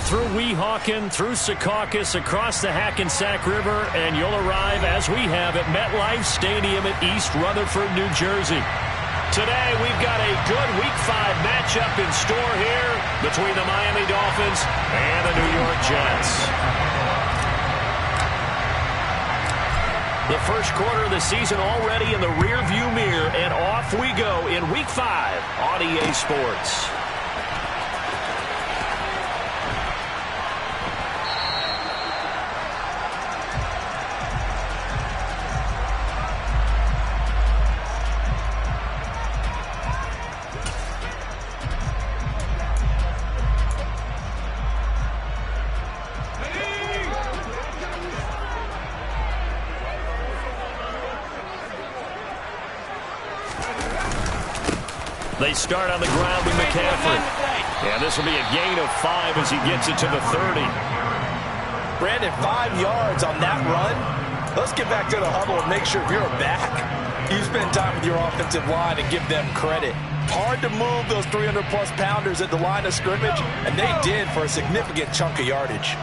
through Weehawken, through Secaucus, across the Hackensack River, and you'll arrive, as we have, at MetLife Stadium at East Rutherford, New Jersey. Today, we've got a good Week 5 matchup in store here between the Miami Dolphins and the New York Jets. The first quarter of the season already in the rearview mirror, and off we go in Week 5 on EA Sports. They start on the ground with McCaffrey. And this will be a gain of 5 as he gets it to the 30. Brandon, 5 yards on that run. Let's get back to the huddle and make sure if you're a back, you spend time with your offensive line and give them credit. Hard to move those 300-plus pounders at the line of scrimmage, and they did for a significant chunk of yardage.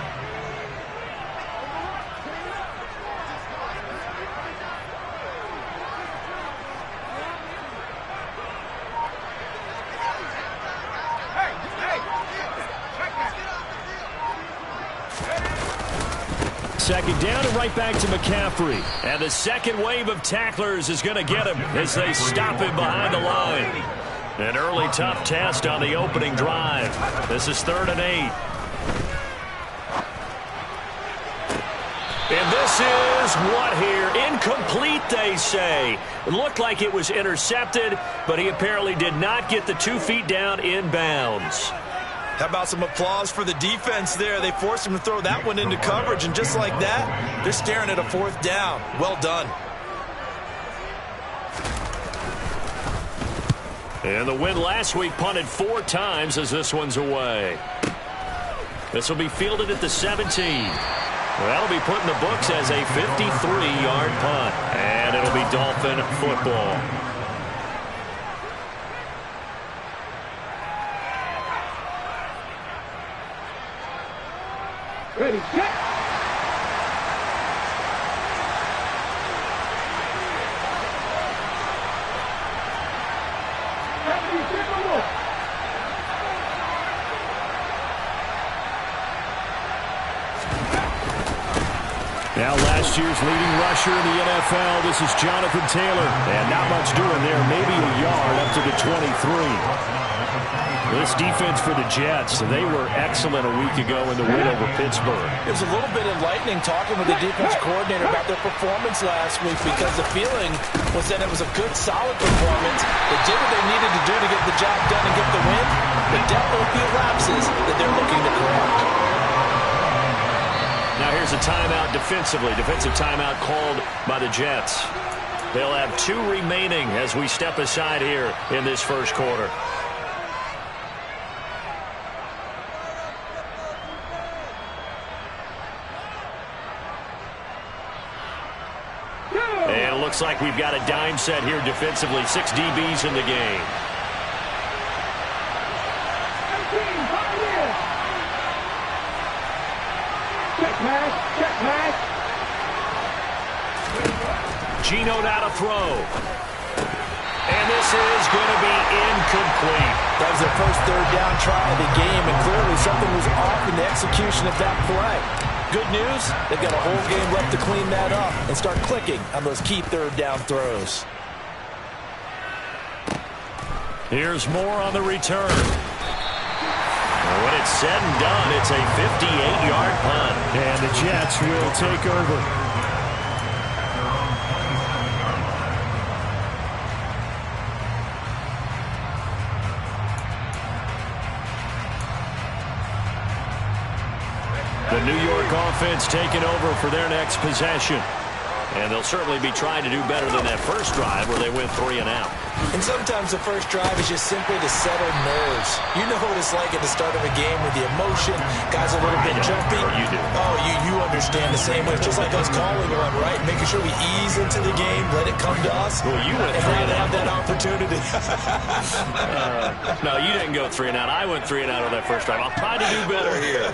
Second down and right back to McCaffrey. And the second wave of tacklers is going to get him as they stop him behind the line. An early tough test on the opening drive. This is 3rd and 8. And this is what here? Incomplete, they say. It looked like it was intercepted, but he apparently did not get the 2 feet down in bounds. How about some applause for the defense there? They forced him to throw that one into coverage, and just like that, they're staring at a 4th down. Well done. And the win last week punted 4 times as this one's away. This will be fielded at the 17. Well, that'll be put in the books as a 53-yard punt. And it'll be Dolphin football. Ready, set. Now last year's leading rusher in the NFL, this is Jonathan Taylor. And not much doing there, maybe a yard up to the 23. This defense for the Jets, they were excellent a week ago in the win over Pittsburgh. It was a little bit enlightening talking with the defense coordinator about their performance last week, because the feeling was that it was a good, solid performance. They did what they needed to do to get the job done and get the win, but definitely a few lapses that they're looking to correct. Now here's a timeout defensively. Defensive timeout called by the Jets. They'll have 2 remaining as we step aside here in this first quarter. And it looks like we've got a dime set here defensively. 6 DBs in the game. Check pass. Geno now to throw. And this is going to be incomplete. That was their first 3rd down try of the game, and clearly something was off in the execution of that play. Good news, they've got a whole game left to clean that up and start clicking on those key 3rd down throws. Here's more on the return. When it's said and done, it's a 58-yard punt. And the Jets will take over. The New York offense taking over for their next possession. And they'll certainly be trying to do better than that first drive where they went 3 and out. And sometimes the first drive is just simply to settle nerves. You know what it's like at the start of a game with the emotion. Guys a little bit jumpy. You do. Oh, you understand the same way. It's just like us calling one, right? Making sure we ease into the game, let it come to us. Well, you went and 3 now and to out. have that opportunity. No, you didn't go 3 and out. I went 3 and out on that first drive. I'll try to do better here.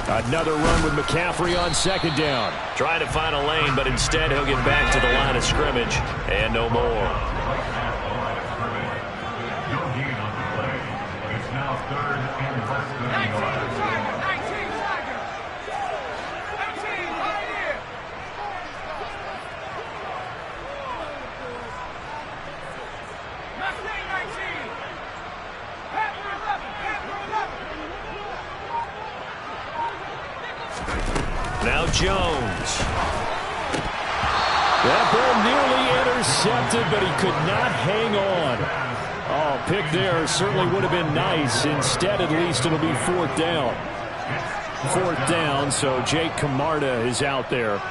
Another run with McCaffrey on second down. Trying to find a lane, but instead he'll get back to the line of scrimmage and no more. It's now 3rd and less than 19 right here. Mustang 19. Panther 11. Panther 11. Now Jones. That ball nearly intercepted, but he could not hang on. Oh, pick there certainly would have been nice. Instead, at least, it'll be 4th down. 4th down, so Jake Camarda is out there.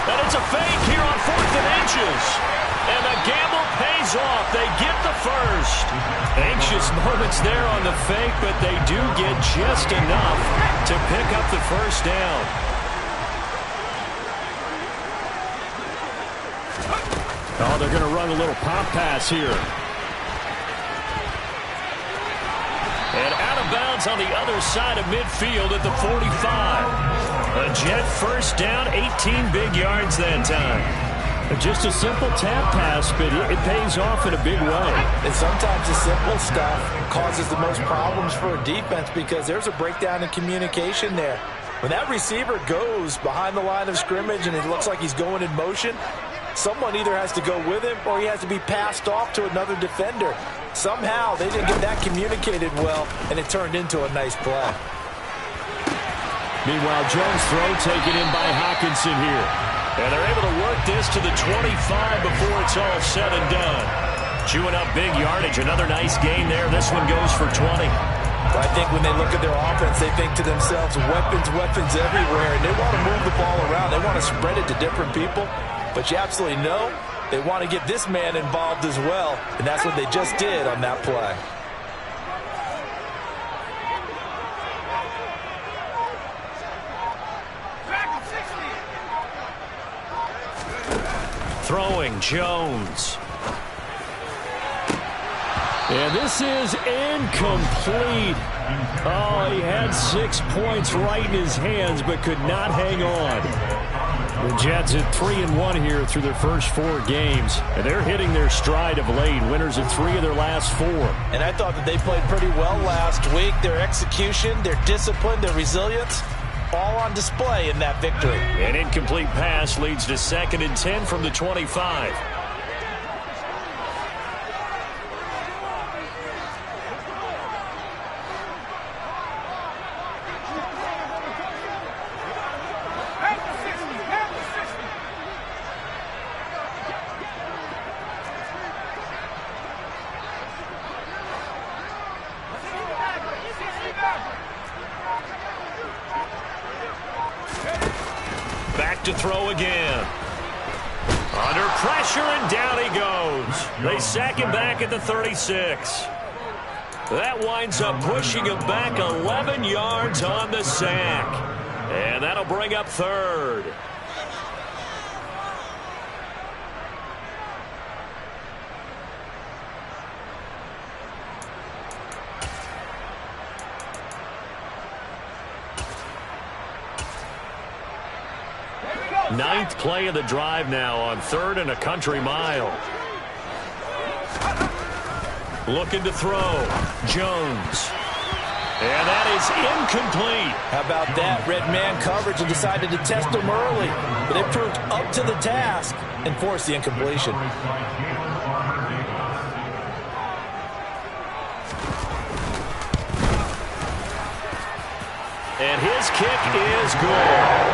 And it's a fake here on 4th and inches. And the gamble pays off. They get the first. Anxious moments there on the fake, but they do get just enough to pick up the first down. Oh, they're going to run a little pop pass here. And out of bounds on the other side of midfield at the 45. A Jet first down, 18 big yards that time. Just a simple tap pass, but it pays off in a big way. And sometimes the simple stuff causes the most problems for a defense because there's a breakdown in communication there. When that receiver goes behind the line of scrimmage and it looks like he's going in motion, someone either has to go with him or he has to be passed off to another defender. Somehow they didn't get that communicated well, and it turned into a nice play. Meanwhile, Jones' throw taken in by Hockenson here. And they're able to work this to the 25 before it's all said and done. Chewing up big yardage. Another nice gain there. This one goes for 20. But I think when they look at their offense, they think to themselves, weapons, weapons everywhere. And they want to move the ball around. They want to spread it to different people. But you absolutely know they want to get this man involved as well. And that's what they just did on that play. Throwing Jones. And this is incomplete. Oh, he had 6 points right in his hands, but could not hang on. The Jets at 3-1 here through their first 4 games. And they're hitting their stride of late. Winners of 3 of their last 4. And I thought that they played pretty well last week. Their execution, their discipline, their resilience, all on display in that victory. An incomplete pass leads to 2nd and 10 from the 25. To throw again. Under pressure, and down he goes. They sack him back at the 36. That winds up pushing him back 11 yards on the sack. And that'll bring up 3rd. Ninth play of the drive now on 3rd and a country mile. Looking to throw. Jones. And that is incomplete. How about that? Red man coverage and decided to test him early. But they proved up to the task and forced the incompletion. And his kick is good.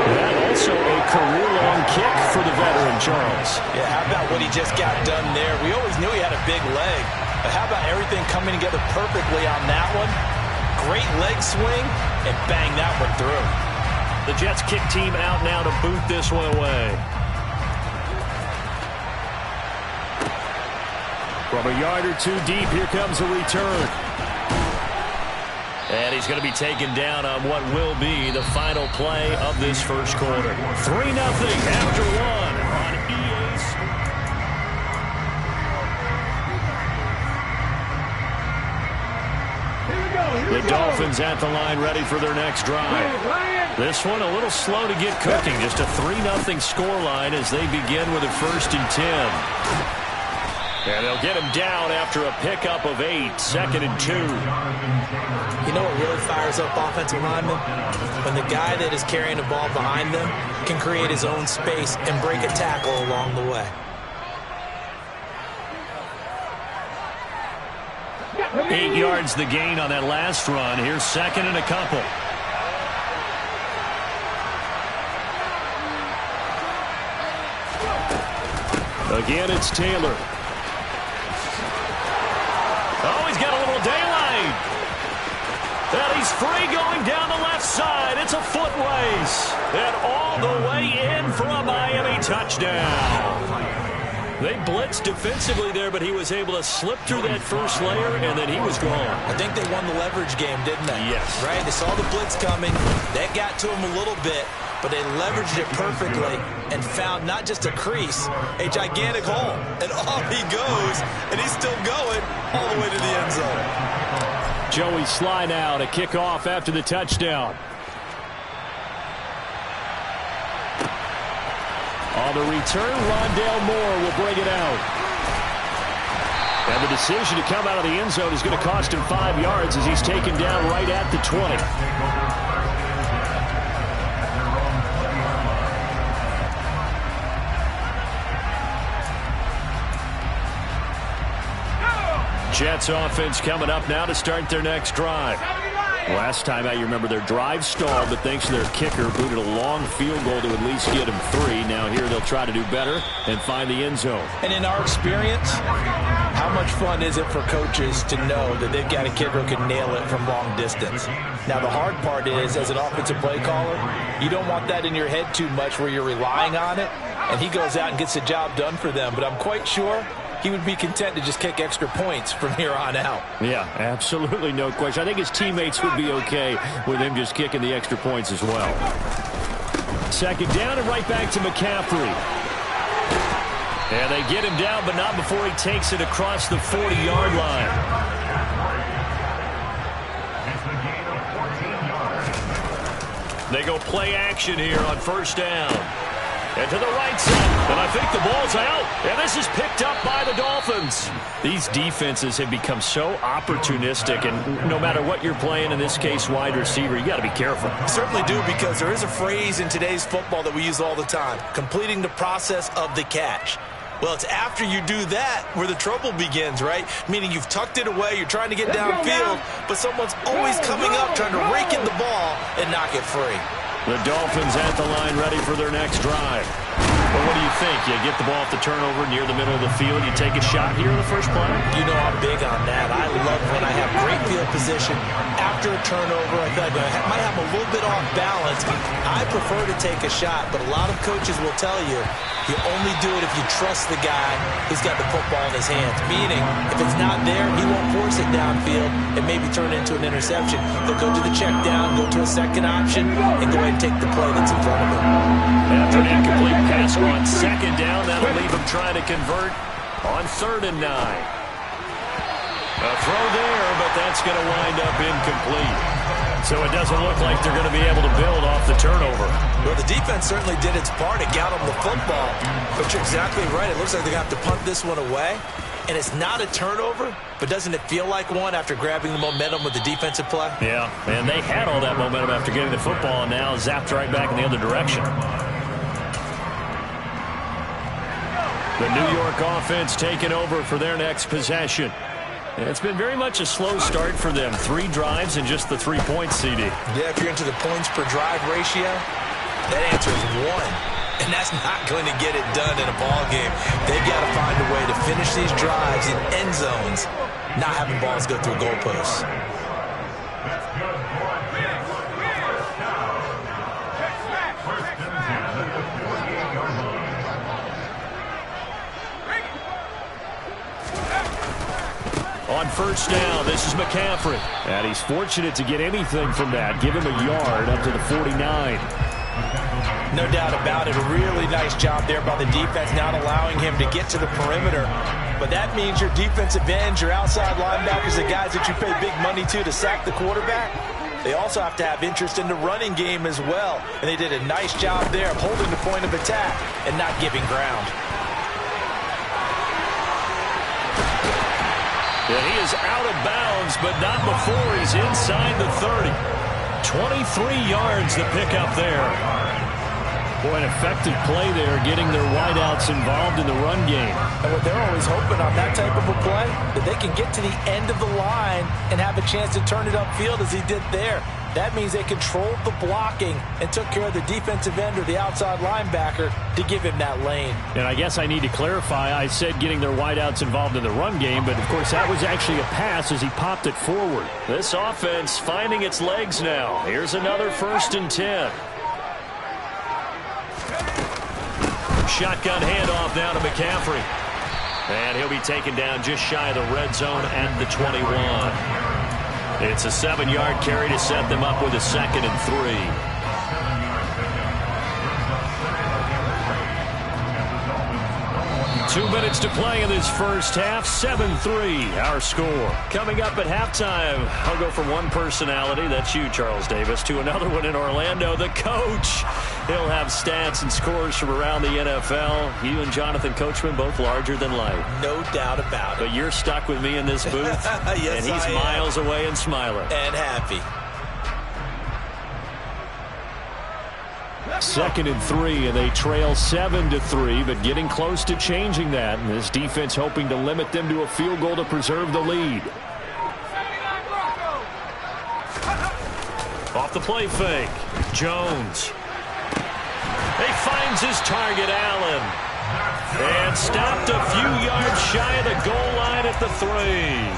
That also a career-long kick for the veteran, Charles. Yeah, how about what he just got done there? We always knew he had a big leg, but how about everything coming together perfectly on that one? Great leg swing, and bang that one through. The Jets kick team out now to boot this one away. From a yard or two deep, here comes a return. And he's going to be taken down on what will be the final play of this first quarter. 3-0 after one on EA Sports. The Dolphins at the line ready for their next drive. This one a little slow to get cooking. Just a 3-0 scoreline as they begin with a 1st and 10. And they'll get him down after a pickup of 8, 2nd and 2. You know what really fires up offensive linemen? When the guy that is carrying the ball behind them can create his own space and break a tackle along the way. 8 yards the gain on that last run. Here's 2nd and a couple. Again, it's Taylor. Oh, he's got a little daylight. And he's free going down the left side. It's a foot race. And all the way in for a Miami touchdown. They blitzed defensively there, but he was able to slip through that first layer, and then he was gone. I think they won the leverage game, didn't they? Yes. Right? They saw the blitz coming. That got to him a little bit, but they leveraged it perfectly and found not just a crease, a gigantic hole. And off he goes, and he's still going all the way to the end zone. Joey Sly now to kick off after the touchdown. On the return, Rondale Moore will bring it out. And the decision to come out of the end zone is going to cost him 5 yards as he's taken down right at the 20. Jets offense coming up now to start their next drive. Last time out, you remember their drive stalled, but thanks to their kicker, booted a long field goal to at least get him 3. Now here they'll try to do better and find the end zone. And in our experience, how much fun is it for coaches to know that they've got a kicker who can nail it from long distance? Now the hard part is, as an offensive play caller, you don't want that in your head too much where you're relying on it, and he goes out and gets the job done for them. But I'm quite sure he would be content to just kick extra points from here on out. Yeah, absolutely no question. I think his teammates would be okay with him just kicking the extra points as well. 2nd down and right back to McCaffrey. And they get him down, but not before he takes it across the 40-yard line. They go play action here on 1st down. And to the right side, and I think the ball's out. And this is picked up by the Dolphins. These defenses have become so opportunistic, and no matter what you're playing, in this case wide receiver, you got to be careful. Certainly do, because there is a phrase in today's football that we use all the time: completing the process of the catch. Well, it's after you do that where the trouble begins, right? Meaning you've tucked it away, you're trying to get downfield, but someone's always coming up trying to rake in the ball and knock it free. The Dolphins at the line ready for their next drive. Well, what do you think? You get the ball off the turnover near the middle of the field, you take a shot here in the first play? You know I'm big on that. I love when I have great field position. After a turnover, I feel like I might have a little bit off balance. I prefer to take a shot, but a lot of coaches will tell you only do it if you trust the guy who's got the football in his hands. Meaning, if it's not there, he won't force it downfield and maybe turn it into an interception. He'll go to the check down, go to a second option, and go ahead and take the play that's in front of him. After an incomplete pass on 2nd down, that'll leave him trying to convert on 3rd and 9. A throw there, but that's going to wind up incomplete. So it doesn't look like they're going to be able to build off the turnover. Well, the defense certainly did its part. It got them the football. But you're exactly right. It looks like they're going to have to punt this one away. And it's not a turnover, but doesn't it feel like one after grabbing the momentum with the defensive play? Yeah, and they had all that momentum after getting the football, and now zapped right back in the other direction. The New York offense taking over for their next possession. It's been very much a slow start for them. 3 drives and just the 3 points, CD. Yeah, if you're into the points per drive ratio, That answer is 1. And that's not going to get it done in a ball game. They've got to find a way to finish these drives in end zones, not having balls go through goalposts. On first down, this is McCaffrey. And he's fortunate to get anything from that. Give him a yard up to the 49. No doubt about it. A really nice job there by the defense, not allowing him to get to the perimeter. But that means your defensive ends, your outside linebackers, the guys that you pay big money to sack the quarterback, they also have to have interest in the running game as well. And they did a nice job there of holding the point of attack and not giving ground. And he is out of bounds, but not before he's inside the 30. 23 yards to pick up there. Boy, an effective play there, getting their wideouts involved in the run game. And what they're always hoping on that type of a play, that they can get to the end of the line and have a chance to turn it upfield as he did there. That means they controlled the blocking and took care of the defensive end or the outside linebacker to give him that lane. And I guess I need to clarify, I said getting their wideouts involved in the run game, but of course that was actually a pass as he popped it forward. This offense finding its legs now. Here's another 1st and 10. Shotgun handoff now to McCaffrey. And he'll be taken down just shy of the red zone at the 21. It's a 7-yard carry to set them up with a 2nd and 3. 2 minutes to play in this first half. 7-3 our score. Coming up at halftime, I'll go from one personality, that's you, Charles Davis, to another one in Orlando, the coach. He'll have stats and scores from around the NFL. You and Jonathan Coachman both larger than life. No doubt about it. But you're stuck with me in this booth. Yes, and he's miles away and smiling. And happy. 2nd and 3, and they trail 7-3, but getting close to changing that. And this defense hoping to limit them to a field goal to preserve the lead. Off the play fake. Jones. He finds his target, Allen. And stopped a few yards shy of the goal line at the 3.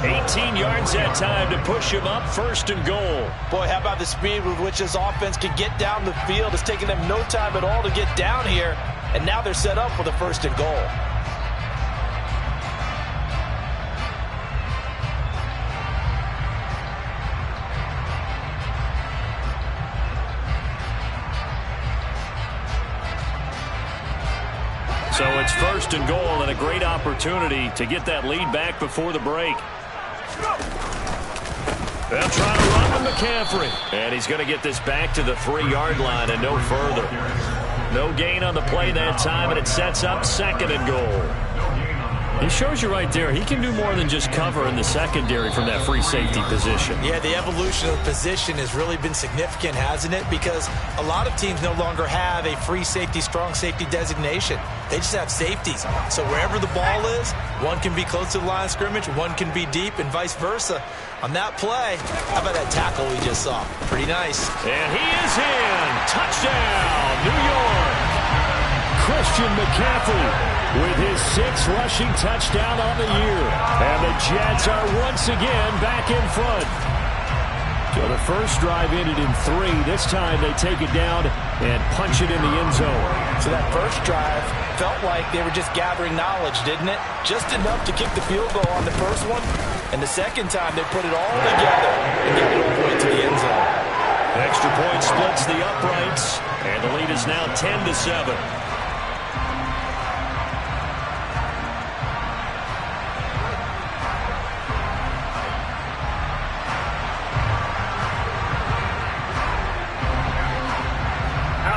18 yards that time to push him up, 1st and goal. Boy, how about the speed with which this offense can get down the field? It's taken them no time at all to get down here, and now they're set up for the 1st and goal. So it's 1st and goal and a great opportunity to get that lead back before the break. They'll try to run with McCaffrey. And he's going to get this back to the 3-yard line and no further. No gain on the play that time, and it sets up 2nd and goal. He shows you right there, he can do more than just cover in the secondary from that free safety position. Yeah, the evolution of the position has really been significant, hasn't it? Because a lot of teams no longer have a free safety, strong safety designation. They just have safeties. So wherever the ball is, one can be close to the line of scrimmage, one can be deep, and vice versa. On that play, how about that tackle we just saw? Pretty nice. And he is in. Touchdown, New York. Christian McCaffrey with his 6th rushing touchdown on the year. And the Jets are once again back in front. So the first drive ended in 3. This time they take it down and punch it in the end zone. So that first drive felt like they were just gathering knowledge, didn't it? Just enough to kick the field goal on the first one. And the second time they put it all together and get it all the way to the end zone. Extra point splits the uprights. And the lead is now 10-7.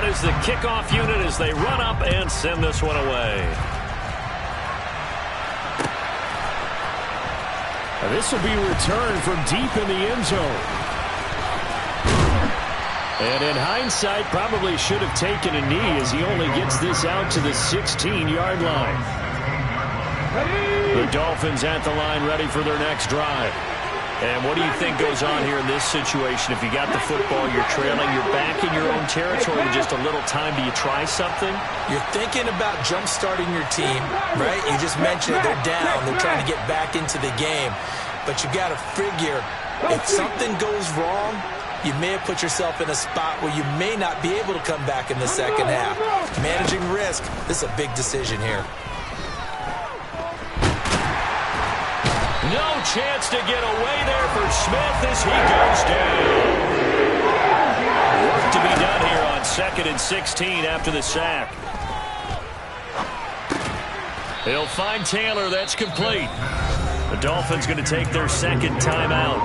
Is the kickoff unit as they run up and send this one away. Now this will be returned from deep in the end zone. And in hindsight, probably should have taken a knee as he only gets this out to the 16-yard line. The Dolphins at the line ready for their next drive. And what do you think goes on here in this situation? If you got the football, you're trailing, you're back in your own territory with just a little time. Do you try something? You're thinking about jump-starting your team, right? You just mentioned it. They're down. They're trying to get back into the game. But you got to figure, if something goes wrong, you may have put yourself in a spot where you may not be able to come back in the second half. Managing risk, this is a big decision here. No chance to get away there for Smith as he goes down. Work to be done here on 2nd and 16 after the sack. He'll find Taylor. That's complete. The Dolphins going to take their second timeout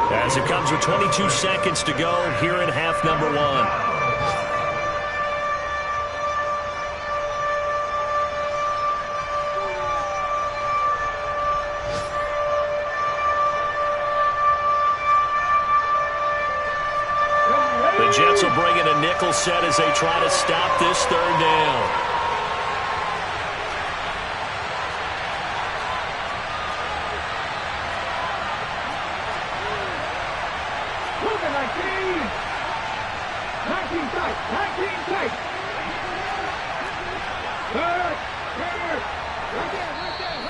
as it comes with 22 seconds to go here in half number 1. The Jets will bring in a nickel set as they try to stop this third down.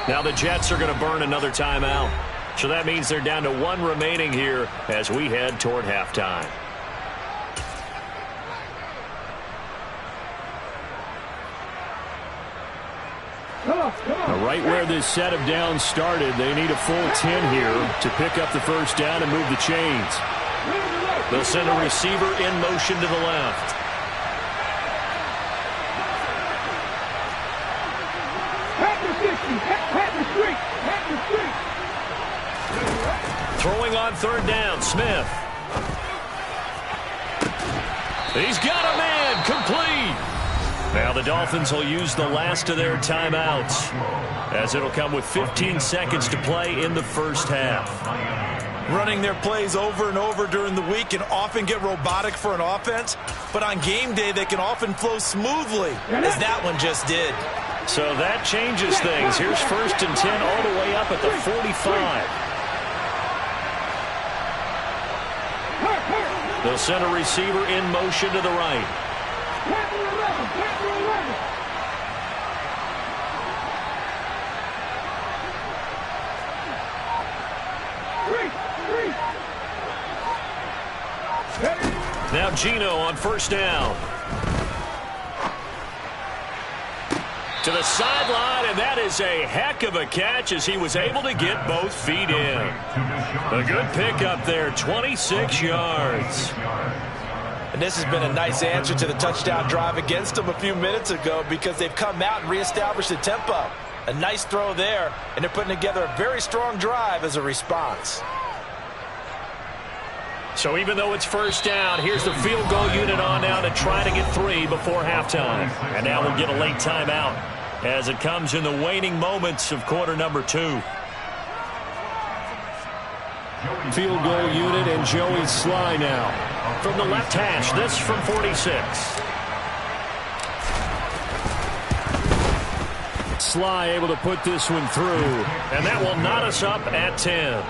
Now the Jets are going to burn another timeout. So that means they're down to 1 remaining here as we head toward halftime. Right where this set of downs started, they need a full 10 here to pick up the first down and move the chains. They'll send a receiver in motion to the left. Throwing on third down, Smith. He's got a man, complete. Now the Dolphins will use the last of their timeouts as it'll come with 15 seconds to play in the first half. Running their plays over and over during the week can often get robotic for an offense, but on game day they can often flow smoothly, as that one just did. So that changes things. Here's 1st and 10 all the way up at the 45. They'll send a receiver in motion to the right. Now Gino on first down. To the sideline, and that is a heck of a catch as he was able to get both feet in. A good pickup there, 26 yards. And this has been a nice answer to the touchdown drive against them a few minutes ago because they've come out and reestablished the tempo. A nice throw there, and they're putting together a very strong drive as a response. So even though it's first down, here's the field goal unit on now to try to get 3 before halftime. And now we'll get a late timeout as it comes in the waning moments of quarter number 2. Field goal unit and Joey Sly now. From the left hash, this from 46. Sly able to put this one through. And that will knot us up at 10.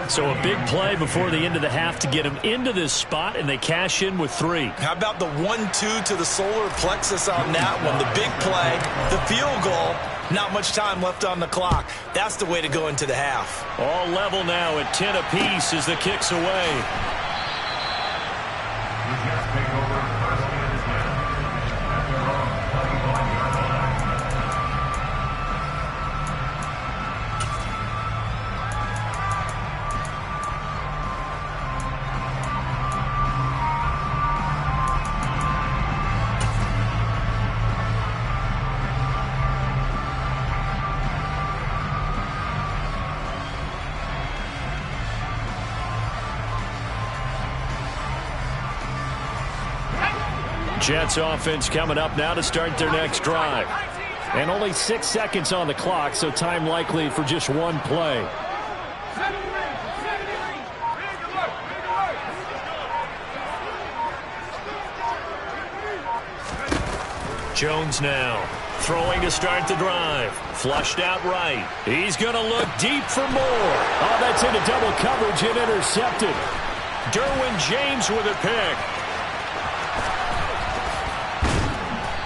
So a big play before the end of the half to get him into this spot, and they cash in with 3. How about the 1-2 to the solar plexus on that one? The big play, the field goal, not much time left on the clock. That's the way to go into the half. All level now at 10 apiece as the kick's away. The Jets take over 1st and 10 at their own 21-yard line. Jets offense coming up now to start their next drive. And only 6 seconds on the clock, so time likely for just one play. Jones now. Throwing to start the drive. Flushed out right. He's going to look deep for more. Oh, that's into double coverage and intercepted. Derwin James with a pick.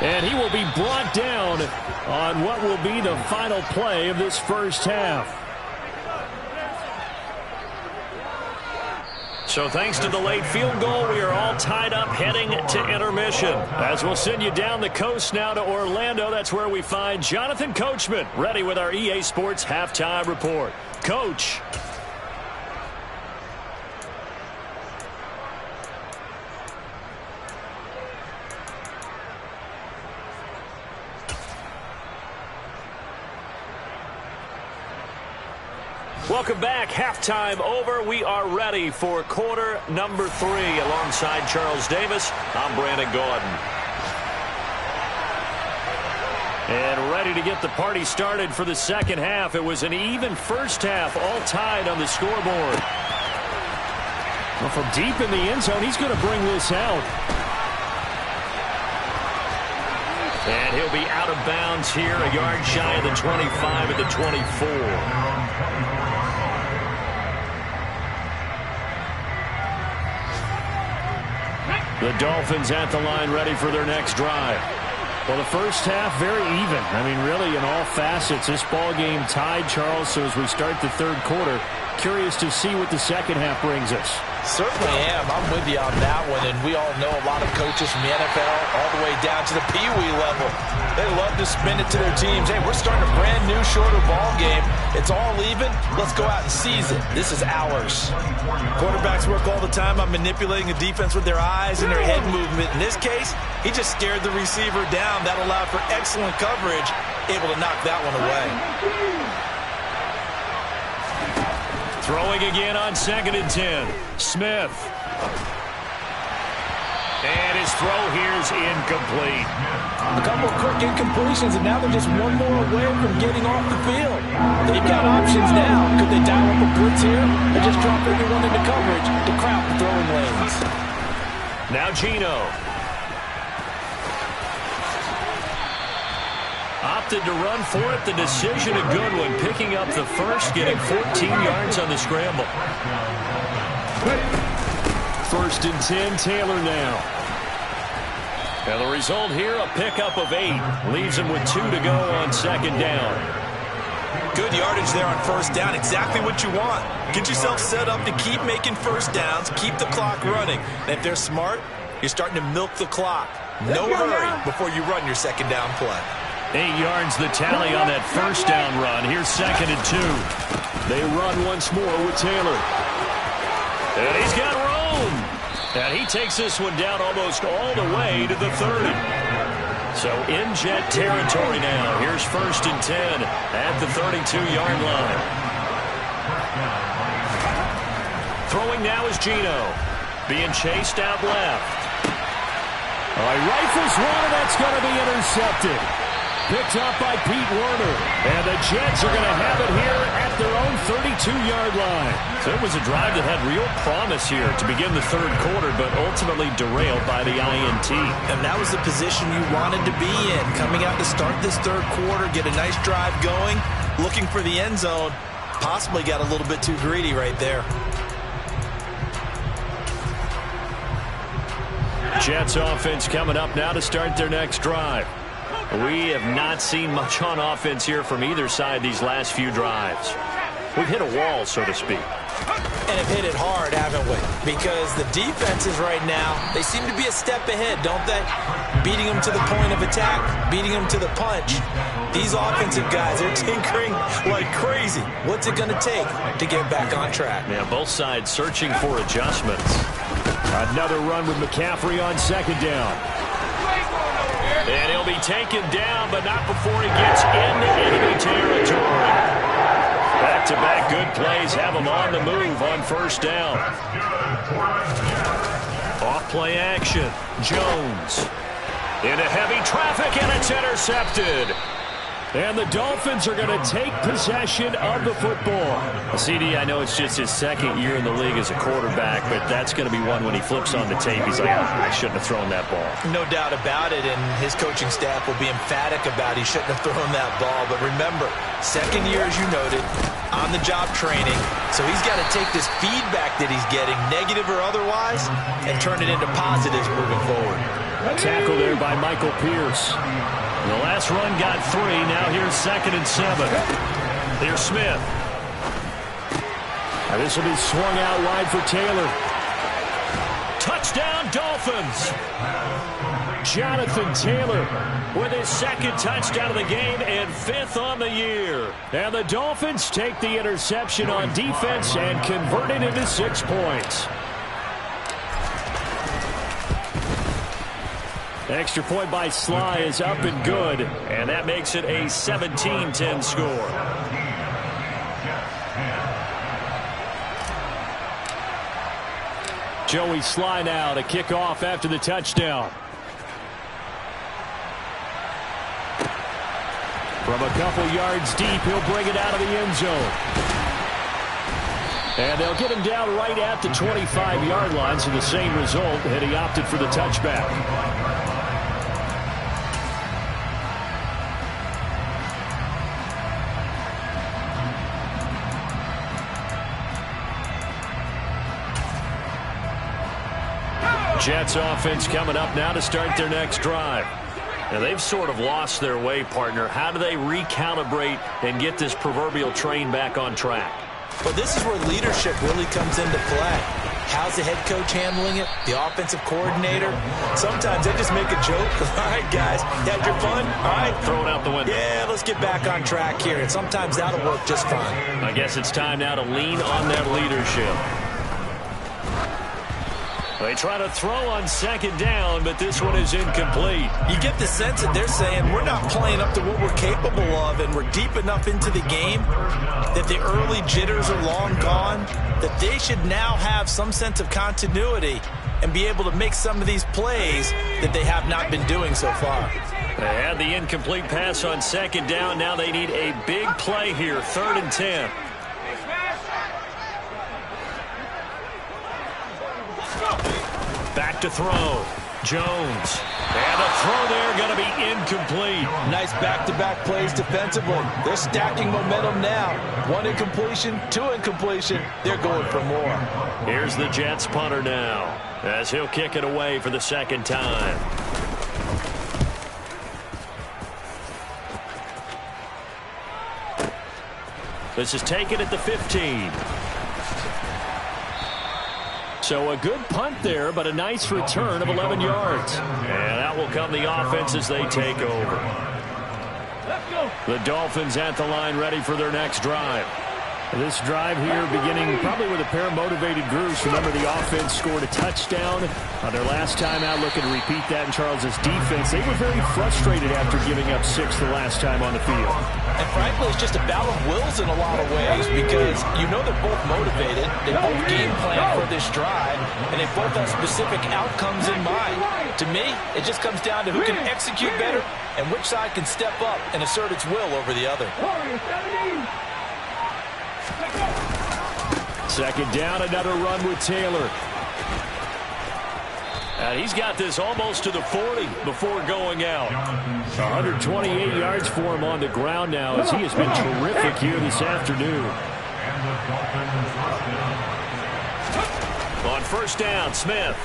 And he will be brought down on what will be the final play of this first half. So thanks to the late field goal, we are all tied up heading to intermission. As we'll send you down the coast now to Orlando, that's where we find Jonathan Coachman ready with our EA Sports Halftime Report. Coach. Welcome back. Halftime over. We are ready for quarter number 3. Alongside Charles Davis, I'm Brandon Gaudin. And ready to get the party started for the second half. It was an even first half, all tied on the scoreboard. Well, from deep in the end zone, he's going to bring this out. And he'll be out of bounds here, a yard shy of the 25 at the 24. The Dolphins at the line ready for their next drive. Well, the first half, very even. I mean, really, in all facets, this ball game tied, Charles. So as we start the third quarter, curious to see what the second half brings us. Certainly am. I'm with you on that one. And we all know a lot of coaches from the NFL all the way down to the Pee-wee level. They love to spin it to their teams. Hey, we're starting a brand new, shorter ball game. It's all even. Let's go out and seize it. This is ours. Quarterbacks work all the time on manipulating the defense with their eyes and their head movement. In this case, he just stared the receiver down. That allowed for excellent coverage, able to knock that one away. Throwing again on 2nd and 10. Smith. And his throw here is incomplete. A couple of quick incompletions, and now they're just one more away from getting off the field. They've got options now. Could they dial up a blitz here or just drop everyone into coverage to crowd the throwing lanes? Now Geno. Opted to run for it. The decision a good one. Picking up the first, getting 14 yards on the scramble. 1st and 10, Taylor now. And the result here, a pickup of 8. Leaves him with 2 to go on 2nd down. Good yardage there on 1st down. Exactly what you want. Get yourself set up to keep making 1st downs, keep the clock running. And if they're smart, you're starting to milk the clock. No hurry before you run your 2nd down play. 8 yards the tally on that 1st down run. Here's 2nd and 2. They run once more with Taylor. And he's got room. And he takes this one down almost all the way to the 30. So in jet territory now. Here's 1st and 10 at the 32-yard line. Throwing now is Geno. Being chased out left. He rifles one, and that's going to be intercepted. Picked up by Pete Werner. And the Jets are going to have it here at their own 32-yard line. So it was a drive that had real promise here to begin the third quarter, but ultimately derailed by the INT. And that was the position you wanted to be in. Coming out to start this third quarter, get a nice drive going, looking for the end zone. Possibly got a little bit too greedy right there. Jets offense coming up now to start their next drive. We have not seen much on offense here from either side these last few drives. We've hit a wall, so to speak. And have hit it hard, haven't we? Because the defenses right now, they seem to be a step ahead, don't they? Beating them to the point of attack, beating them to the punch. These offensive guys are tinkering like crazy. What's it going to take to get back on track? Yeah, both sides searching for adjustments. Another run with McCaffrey on 2nd down. And he'll be taken down, but not before he gets into enemy territory. Back-to-back good plays have him on the move on 1st down. Off-play action. Jones. Into heavy traffic, and it's intercepted. And the Dolphins are going to take possession of the football. CD, I know it's just his second year in the league as a quarterback, but that's going to be one when he flips on the tape. He's like, I shouldn't have thrown that ball. No doubt about it, and his coaching staff will be emphatic about he shouldn't have thrown that ball. But remember, second year, as you noted, on-the-job training. So he's got to take this feedback that he's getting, negative or otherwise, and turn it into positives moving forward. Tackle there by Michael Pierce. The last run got 3. Now here's 2nd and 7. Here's Smith. Now this will be swung out wide for Taylor. Touchdown, Dolphins. Jonathan Taylor With his 2nd touchdown of the game and 5th on the year. And the Dolphins take the interception on defense and convert it into 6 points. Extra point by Sly is up and good. And that makes it a 17-10 score. Joey Sly now to kick off after the touchdown. From a couple yards deep, he'll bring it out of the end zone. And they'll get him down right at the 25-yard line, so the same result, and he opted for the touchback. Jets offense coming up now to start their next drive. Now they've sort of lost their way, partner. How do they recalibrate and get this proverbial train back on track? Well, this is where leadership really comes into play. How's the head coach handling it? The offensive coordinator? Sometimes they just make a joke. All right, guys, had your fun? All right. Throw it out the window. Yeah, let's get back on track here. And sometimes that'll work just fine. I guess it's time now to lean on that leadership. They try to throw on 2nd down, but this one is incomplete. You get the sense that they're saying we're not playing up to what we're capable of, and we're deep enough into the game that the early jitters are long gone, that they should now have some sense of continuity and be able to make some of these plays that they have not been doing so far. They had the incomplete pass on 2nd down. Now they need a big play here, 3rd and 10. Back to throw. Jones. And a throw there going to be incomplete. Nice back-to-back plays defensively. They're stacking momentum now. 1 incompletion, 2 incompletion. They're going for more. Here's the Jets punter now, as he'll kick it away for the 2nd time. This is taken at the 15. So a good punt there, but a nice return of 11 yards. And out will come the offense as they take over. The Dolphins at the line ready for their next drive. This drive here beginning probably with a pair of motivated groups. Remember, the offense scored a touchdown on their last time out, looking to repeat that in Charles's defense. They were very frustrated after giving up 6 the last time on the field. And frankly, it's just a battle of wills in a lot of ways, because you know they're both motivated, they both game plan for this drive, and they both have specific outcomes in mind. To me, it just comes down to who can execute better and which side can step up and assert its will over the other. 2nd down, another run with Taylor. And he's got this almost to the 40 before going out. 128 yards for him on the ground now, as he has been terrific here this afternoon. On 1st down, Smith.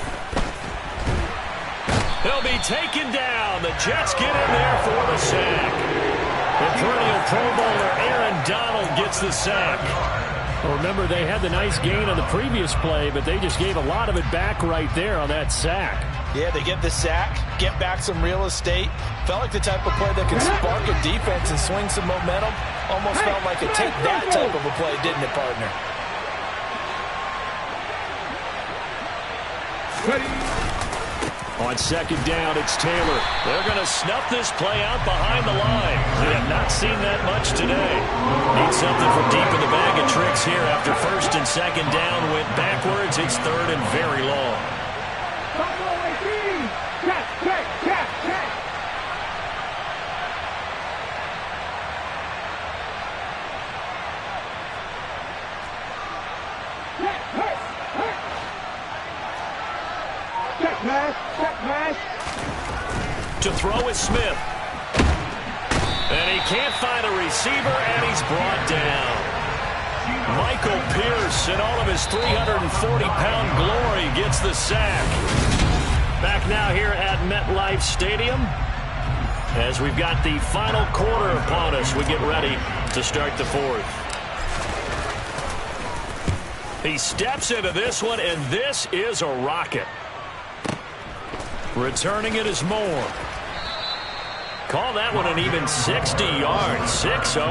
He'll be taken down. The Jets get in there for the sack. The perennial Pro Bowler Aaron Donald gets the sack. Well, remember, they had the nice gain on the previous play, but they just gave a lot of it back right there on that sack. Yeah, they get the sack, get back some real estate. Felt like the type of play that can spark a defense and swing some momentum. Almost felt like a take that type of a play, didn't it, partner? On 2nd down, it's Taylor. They're going to snuff this play out behind the line. We have not seen that much today. Need something from deep in the bag of tricks here after 1st and 2nd down. Went backwards. It's 3rd and very long. Check mash. Check mash. To throw is Smith. And he can't find a receiver, and he's brought down. Michael Pierce, in all of his 340-pound glory, gets the sack. Back now here at MetLife Stadium, as we've got the final quarter upon us, we get ready to start the fourth. He steps into this one, and this is a rocket. Returning it is Moore. Call that one an even 60 yards, 6-0.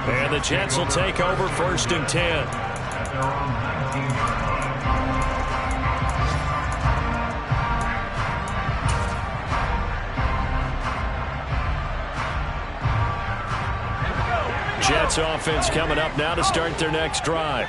And the Jets will take over 1st and 10. Jets offense coming up now to start their next drive.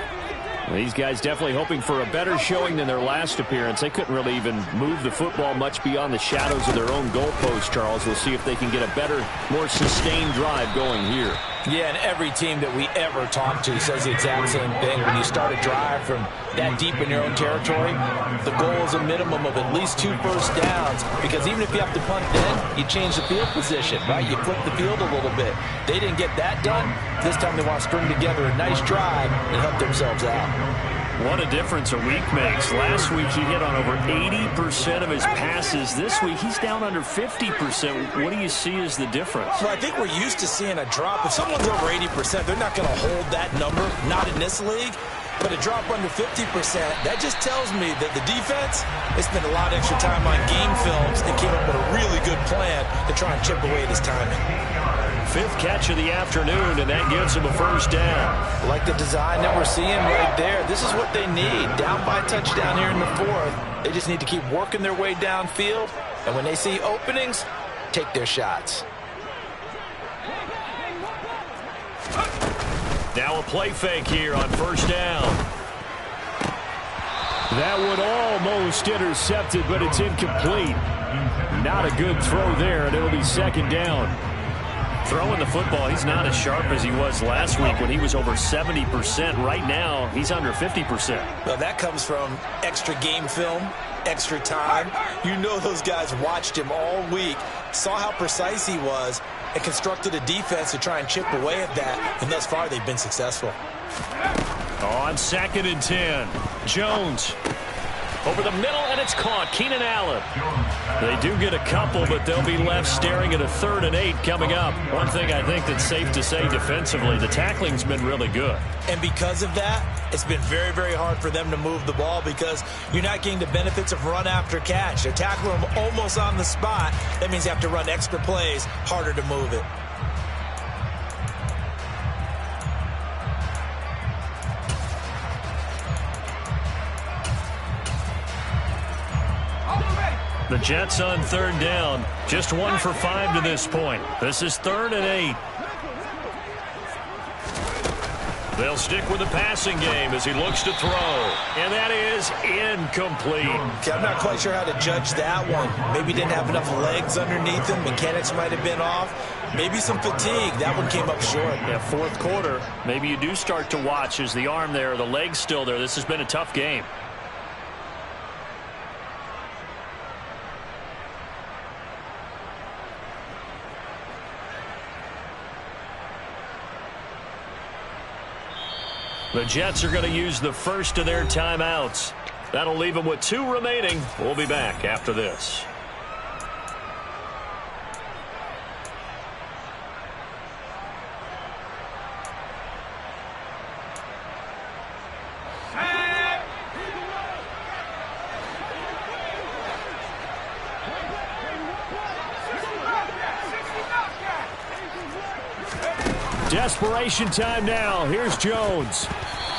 These guys definitely hoping for a better showing than their last appearance. They couldn't really even move the football much beyond the shadows of their own goalpost, Charles. We'll see if they can get a better, more sustained drive going here. Yeah, and every team that we ever talk to says the exact same thing. When you start a drive from that deep in your own territory, the goal is a minimum of at least 2 first downs, because even if you have to punt then, you change the field position, right? You flip the field a little bit. They didn't get that done. This time they want to string together a nice drive and help themselves out. What a difference a week makes. Last week he hit on over 80% of his passes. This week he's down under 50%. What do you see as the difference? Well, I think we're used to seeing a drop. If someone's over 80%, they're not going to hold that number, not in this league. But a drop under 50%, that just tells me that the defense has spent a lot of extra time on game films and came up with a really good plan to try and chip away at his timing. 5th catch of the afternoon, and that gives him a first down. Like the design that we're seeing right there, this is what they need. Down by a touchdown here in the 4th. They just need to keep working their way downfield, and when they see openings, take their shots. Now a play fake here on first down. That one almost intercepted, but it's incomplete. Not a good throw there, and it'll be 2nd down. Throwing the football, he's not as sharp as he was last week when he was over 70%. Right now, he's under 50%. Well, that comes from extra game film, extra time. You know those guys watched him all week, saw how precise he was, and constructed a defense to try and chip away at that, and thus far they've been successful. On 2nd and 10, Jones over the middle, and it's caught. Keenan Allen. They do get a couple, but they'll be left staring at a 3rd and 8 coming up. One thing I think that's safe to say defensively, the tackling's been really good. And because of that, it's been very, very hard for them to move the ball because you're not getting the benefits of run after catch. They're tackling them almost on the spot. That means you have to run extra plays, harder to move it. The Jets on 3rd down. Just 1 for 5 to this point. This is 3rd and 8. They'll stick with the passing game as he looks to throw. And that is incomplete. Okay, I'm not quite sure how to judge that one. Maybe didn't have enough legs underneath him. Mechanics might have been off. Maybe some fatigue. That one came up short. Yeah, 4th quarter. Maybe you do start to watch as the arm there, the leg's still there. This has been a tough game. The Jets are going to use the first of their timeouts. That'll leave them with 2 remaining. We'll be back after this. Desperation time now. Here's Jones.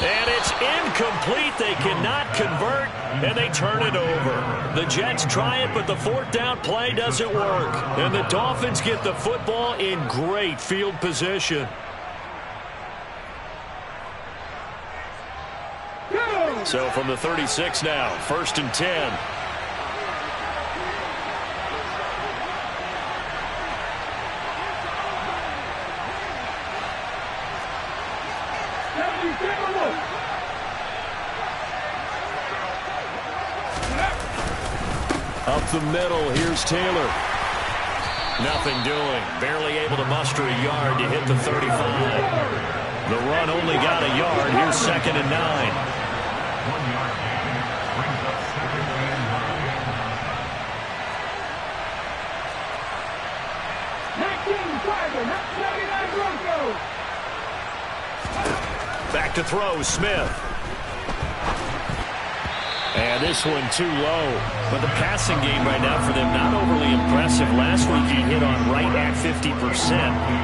And it's incomplete. They cannot convert, and they turn it over. The Jets try it, but the 4th down play doesn't work. And the Dolphins get the football in great field position. So from the 36 now, 1st and 10. Up the middle, here's Taylor. Nothing doing. Barely able to muster a yard to hit the 35. The run only got a yard. Here's 2nd and 9. Back to throw, Smith. And this one too low. But the passing game right now for them, not overly impressive. Last week he hit on right at 50%.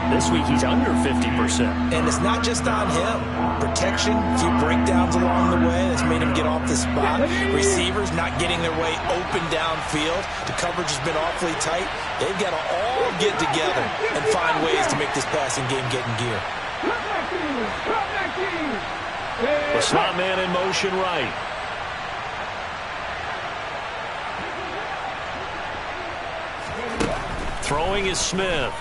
This week he's under 50%. And it's not just on him. Protection, a few breakdowns along the way that's made him get off the spot. Receivers not getting their way open downfield. The coverage has been awfully tight. They've got to all get together and find ways to make this passing game get in gear. The slot man in motion right. Throwing is Smith.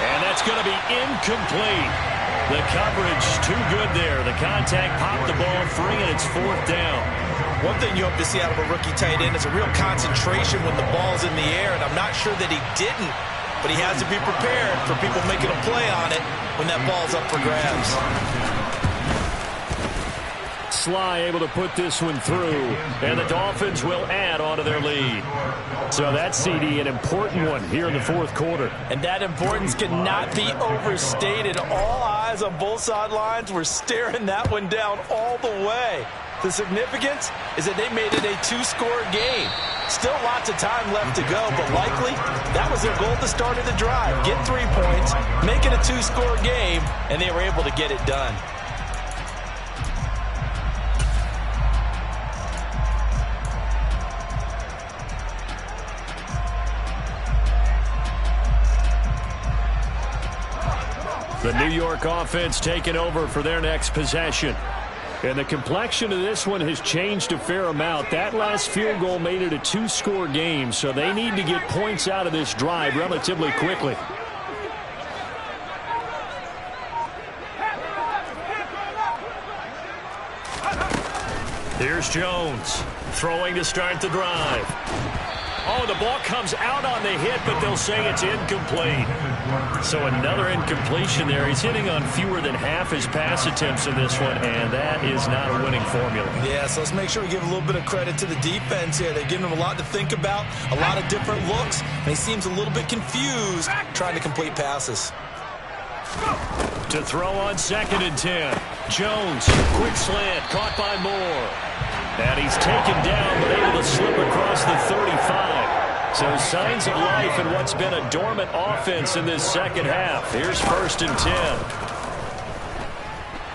And that's going to be incomplete. The coverage too good there. The contact popped the ball free, and it's 4th down. One thing you hope to see out of a rookie tight end is a real concentration when the ball's in the air, and I'm not sure that he didn't, but he has to be prepared for people making a play on it when that ball's up for grabs. Sly able to put this one through, and the Dolphins will add on to their lead. So that CD, an important one here in the 4th quarter. And that importance cannot be overstated. All eyes on both sidelines were staring that one down all the way. The significance is that they made it a 2-score game. Still lots of time left to go, but likely that was their goal at the start of the drive. Get 3 points, make it a 2-score game, and they were able to get it done. The New York offense taking over for their next possession. And the complexion of this one has changed a fair amount. That last field goal made it a 2-score game, so they need to get points out of this drive relatively quickly. Here's Jones, throwing to start the drive. Oh, the ball comes out on the hit, but they'll say it's incomplete. So another incompletion there. He's hitting on fewer than half his pass attempts in this one, and that is not a winning formula. Yeah, so let's make sure we give a little bit of credit to the defense here. They're giving him a lot to think about, a lot of different looks, and he seems a little bit confused trying to complete passes. To throw on 2nd and 10. Jones, quick slant, caught by Moore. And he's taken down, but able to slip across the 35. So signs of life in what's been a dormant offense in this second half. Here's 1st and 10.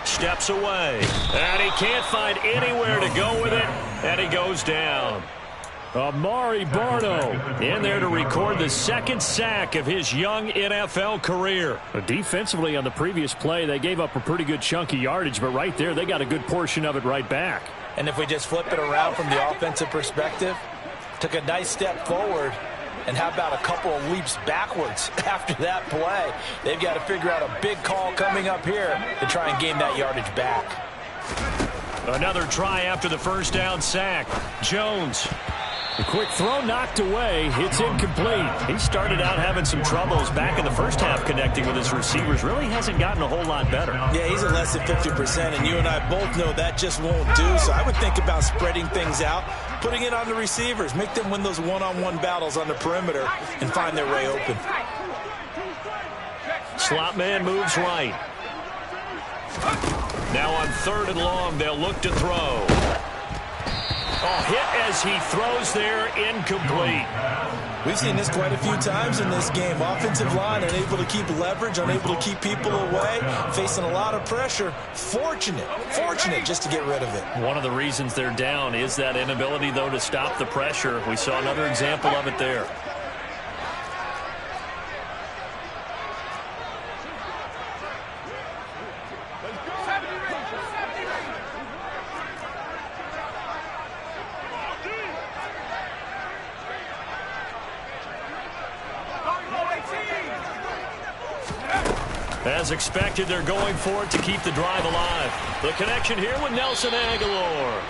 Steps away. And he can't find anywhere to go with it. And he goes down. Amari Barno in there to record the 2nd sack of his young NFL career. Defensively on the previous play, they gave up a pretty good chunk of yardage, but right there, they got a good portion of it right back. And if we just flip it around from the offensive perspective, took a nice step forward, and how about a couple of leaps backwards after that play? They've got to figure out a big call coming up here to try and gain that yardage back. Another try after the 1st down sack. Jones. A quick throw knocked away. It's incomplete. He started out having some troubles back in the first half connecting with his receivers. Really hasn't gotten a whole lot better. Yeah, he's at less than 50%, and you and I both know that just won't do. So I would think about spreading things out, putting it on the receivers, make them win those one-on-one battles on the perimeter and find their way open. Slot man moves right. Now on 3rd and long, they'll look to throw. Oh, hit as he throws there, incomplete. We've seen this quite a few times in this game. Offensive line unable to keep leverage, unable to keep people away, facing a lot of pressure. Fortunate just to get rid of it. One of the reasons they're down is that inability, though, to stop the pressure. We saw another example of it there. As expected, they're going for it to keep the drive alive. The connection here with Nelson Aguilar.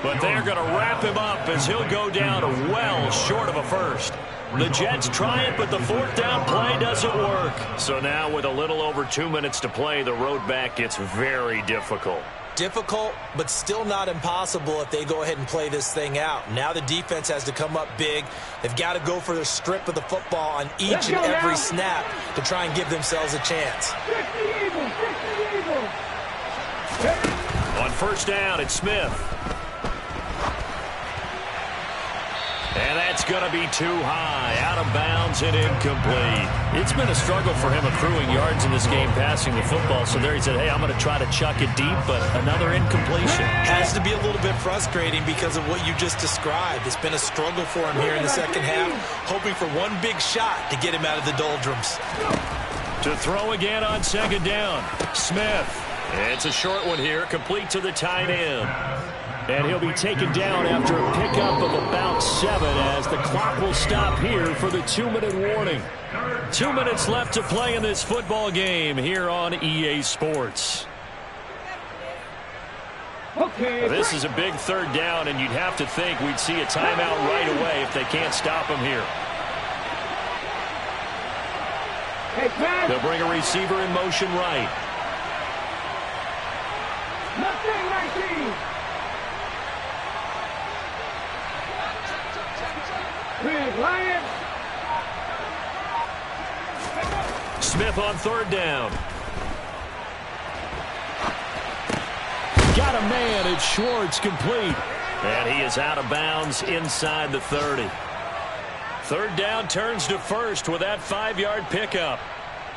But they're going to wrap him up as he'll go down well short of a first. The Jets try it, but the fourth down play doesn't work. So now with a little over 2 minutes to play, the road back gets very difficult. Difficult, but still not impossible if they go ahead and play this thing out. Now the defense has to come up big. They've got to go for the strip of the football on each and every snap to try and give themselves a chance. On first down, it's Smith. And that's going to be too high, out of bounds and incomplete. It's been a struggle for him accruing yards in this game passing the football. So there he said, hey, I'm going to try to chuck it deep, but another incompletion. Has to be a little bit frustrating because of what you just described. It's been a struggle for him here in the second half, hoping for one big shot to get him out of the doldrums. To throw again on second down, Smith. It's a short one here, complete to the tight end. And he'll be taken down after a pickup of about 7 as the clock will stop here for the 2-minute warning. 2 minutes left to play in this football game here on EA Sports. This is a big third down, and you'd have to think we'd see a timeout right away if they can't stop him here. They'll bring a receiver in motion right. Smith on third down. Got a man. It's Schwartz, complete. And he is out of bounds inside the 30. Third down turns to first with that 5-yard pickup.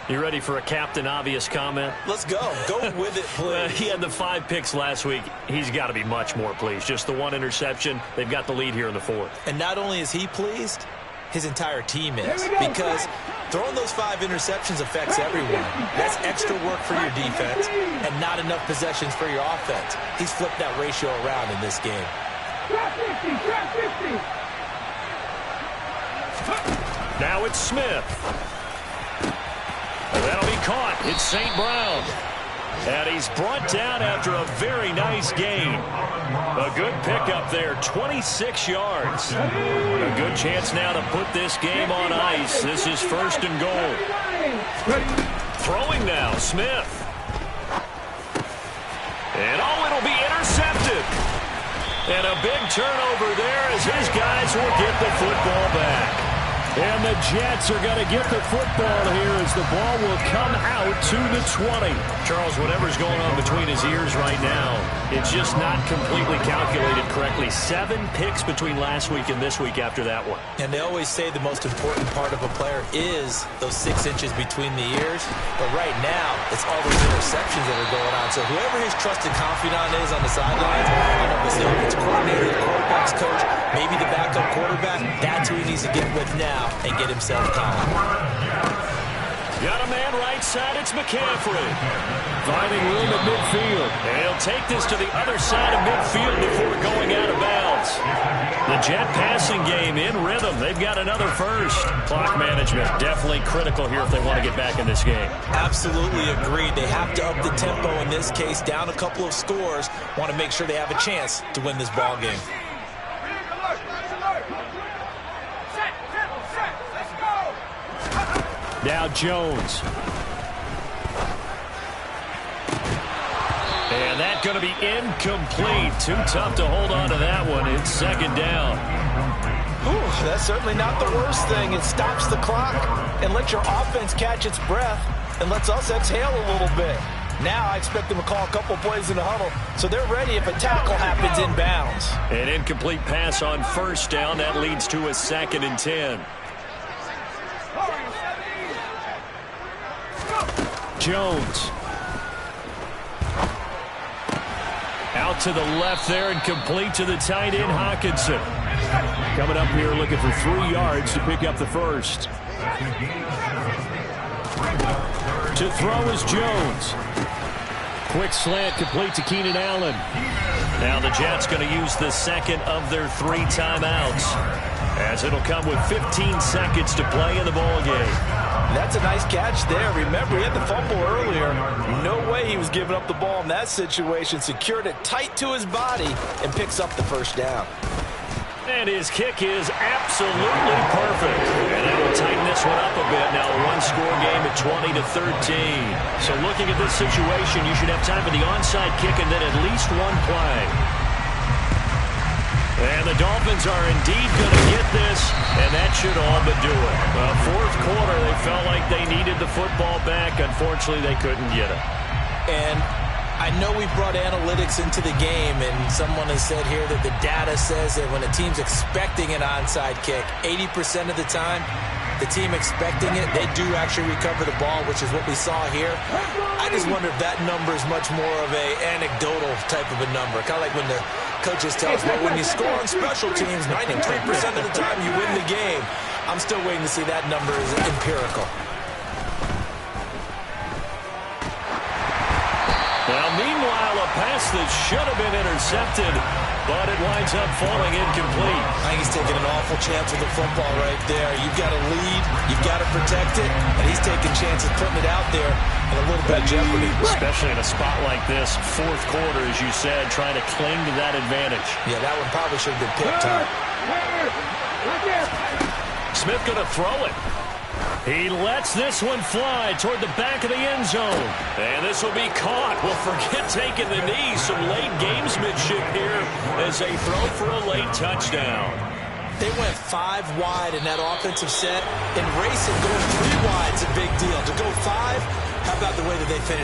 You ready for a Captain Obvious comment? Let's go. Go with it, please. He had the 5 picks last week. He's got to be much more pleased. Just the 1 interception. They've got the lead here in the 4th. And not only is he pleased, his entire team is. Because throwing those 5 interceptions affects everyone. That's extra work for your defense and not enough possessions for your offense. He's flipped that ratio around in this game. Now it's Smith. That'll be caught. It's St. Brown. And he's brought down after a very nice gain. A good pickup there, 26 yards. A good chance now to put this game on ice. This is first and goal. Throwing now, Smith. And it'll be intercepted. And a big turnover there as his guys will get the football back. And the Jets are going to get the football here as the ball will come out to the 20. Charles, whatever's going on between his ears right now, it's just not completely calculated correctly. 7 picks between last week and this week after that one. And they always say the most important part of a player is those 6 inches between the ears. But right now, it's all those interceptions that are going on. So whoever his trusted confidant is on the sidelines, I don't know if it's the offensive coordinator, the quarterback's coach, maybe the backup quarterback, that's who he needs to get with now and get himself calm. Got a man right side, it's McCaffrey. Finding room at midfield. And he'll take this to the other side of midfield before going out of bounds. The Jet passing game in rhythm. They've got another first. Clock management definitely critical here if they want to get back in this game. Absolutely agreed. They have to up the tempo in this case, down a couple of scores. Want to make sure they have a chance to win this ball game. Now Jones. And that's going to be incomplete. Too tough to hold on to that one. It's second down. Ooh, that's certainly not the worst thing. It stops the clock and lets your offense catch its breath and lets us exhale a little bit. Now I expect them to call a couple plays in the huddle, so they're ready if a tackle happens inbounds. An incomplete pass on first down. That leads to a 2nd and 10. Jones. Out to the left there and complete to the tight end, Hawkinson. Coming up here looking for 3 yards to pick up the first. To throw is Jones. Quick slant complete to Keenan Allen. Now the Jets going to use the second of their 3 timeouts, as it'll come with 15 seconds to play in the ball game. That's a nice catch there. Remember, he had the fumble earlier. No way he was giving up the ball in that situation. Secured it tight to his body and picks up the first down. And his kick is absolutely perfect. And that will tighten this one up a bit. Now a one-score game at 20-13. So looking at this situation, you should have time for the onside kick and then at least one play. And the Dolphins are indeed going to get this, and that should all but do it. Fourth quarter, they felt like they needed the football back. Unfortunately, they couldn't get it. And I know we brought analytics into the game, and someone has said here that the data says that when a team's expecting an onside kick, 80% of the time, the team expecting it, they do actually recover the ball, which is what we saw here. I just wonder if that number is much more of a anecdotal type of a number. Kind of like when the coaches tell us, well, when you score on special teams, 93% of the time you win the game. I'm still waiting to see that number is empirical. Well, meanwhile, a pass that should have been intercepted, but it winds up falling incomplete. I think he's taking an awful chance with the football right there. You've got to lead, you've got to protect it, and he's taking chances putting it out there in a little bit of jeopardy. Especially in a spot like this, fourth quarter, as you said, trying to cling to that advantage. Yeah, that one probably should have been picked up. Smith going to throw it. He lets this one fly toward the back of the end zone. And this will be caught. Well, forget taking the knee. Some late gamesmanship here as they throw for a late touchdown. They went 5 wide in that offensive set. In racing, going 3 wide is a big deal. To go 5, how about the way that they finished?